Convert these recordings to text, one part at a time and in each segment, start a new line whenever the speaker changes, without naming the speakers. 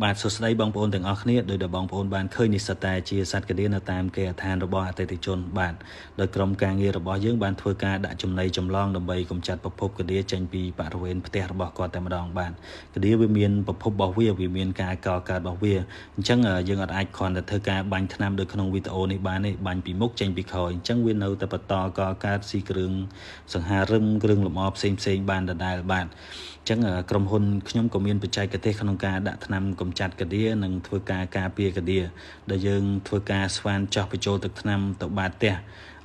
បាទសួស្តីបងប្អូនទាំងអស់គ្នាដោយដែលបងប្អូនបានឃើញនេះសតែជាសត្វកឌៀនៅតាមគេអាឋានរបស់អតិថិជនបាទដោយក្រុមការងាររបស់យើងបានធ្វើការដាក់ចំណីចម្លងដើម្បីកម្ចាត់ប្រភពកឌៀចេញពីបរិវេណផ្ទះរបស់គាត់តែម្ដងបាទកឌៀវាមានប្រភពរបស់វាមានការកកើតរបស់វាអញ្ចឹងយើងអត់អាចគ្រាន់តែធ្វើការបាញ់ថ្នាំដូចក្នុងវីដេអូនេះបានទេបាញ់ពីមុខចេញពីក្រោយអញ្ចឹងវានៅតែបន្តកកើតស៊ីគ្រឿងសង្ហារឹមគ្រឿងលម្អផ្សេងបានដដែលបាទអញ្ចឹងក្រុមហ៊ុនខ្ញុំក៏មានបច្ចេកទេសក្នុងការដាក់ថ្នាំកម្ចាត់កឌៀនិងធ្វើការការពារកឌៀដែលយើងធ្វើការស្វែងចោះបញ្ចូលទឹកថ្នាំទៅបាតផ្ទះ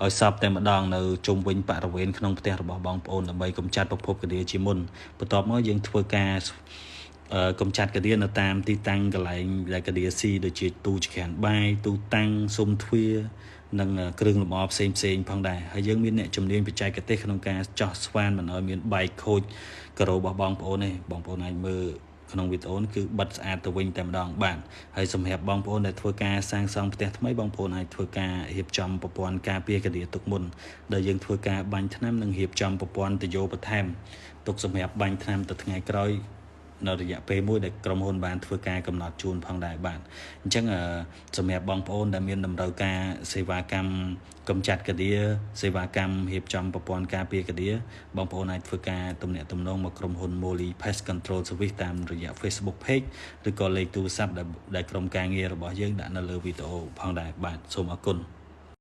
ឲ្យសពតែម្ដងនៅជុំវិញបរិវេណក្នុងផ្ទះរបស់បងប្អូនដើម្បីកម្ចាត់ប្រភពកឌៀជាមុនបន្ទាប់មកយើងធ្វើការកម្ចាត់កឌៀនៅតាមទីតាំងកន្លែងដែលកឌៀស៊ីដូចជាទូចក្រានបាយទូតាំងស៊ុំទ្វារនិងគ្រឿងលម្អផ្សេងផងដែរហើយយើងមានអ្នកជំនាញបច្ចេកទេសក្នុងការចោះស្វែងមិនឲ្យមានបែកខូចការ៉ូរបស់បងប្អូនទេបងប្អូនអាចមើលក្នុងវីដេអូគឺបិទស្អាតទៅវិញតែម្ដងបាទហើយសម្រាប់បងប្អូនដែលធ្វើការសាងសង់ផ្ទះថ្មីបងប្អូនអាចធ្វើការរៀបចំប្រព័ន្ធការពារកឌៀទុកមុនដែលយើងធ្វើការបាញ់ថ្នាំនិងរៀបចំប្រព័ន្ធទយោបន្ថែមទុកសម្រាប់បាញ់ថ្នាំទៅថ្ងៃក្រោយនៅរយៈពេលមួយដែលក្រុមហ៊ុនបានធ្វើការកំណត់ជូនផងដែរបាទអញ្ចឹងសម្រាប់បងប្អូនដែលមានតម្រូវការសេវាកម្មកម្ចាត់កឌៀសេវាកម្មរៀបចំប្រព័ន្ធការពារកឌៀបងប្អូនអាចធ្វើការទំនាក់ទំនងមកក្រុមហ៊ុន Molly Pest Control Service តាមរយៈ Facebook Page ឬក៏លេខទូរស័ព្ទដែលក្រុមការងាររបស់យើងដាក់នៅលើវីដេអូផងដែរបាទសូមអរគុណ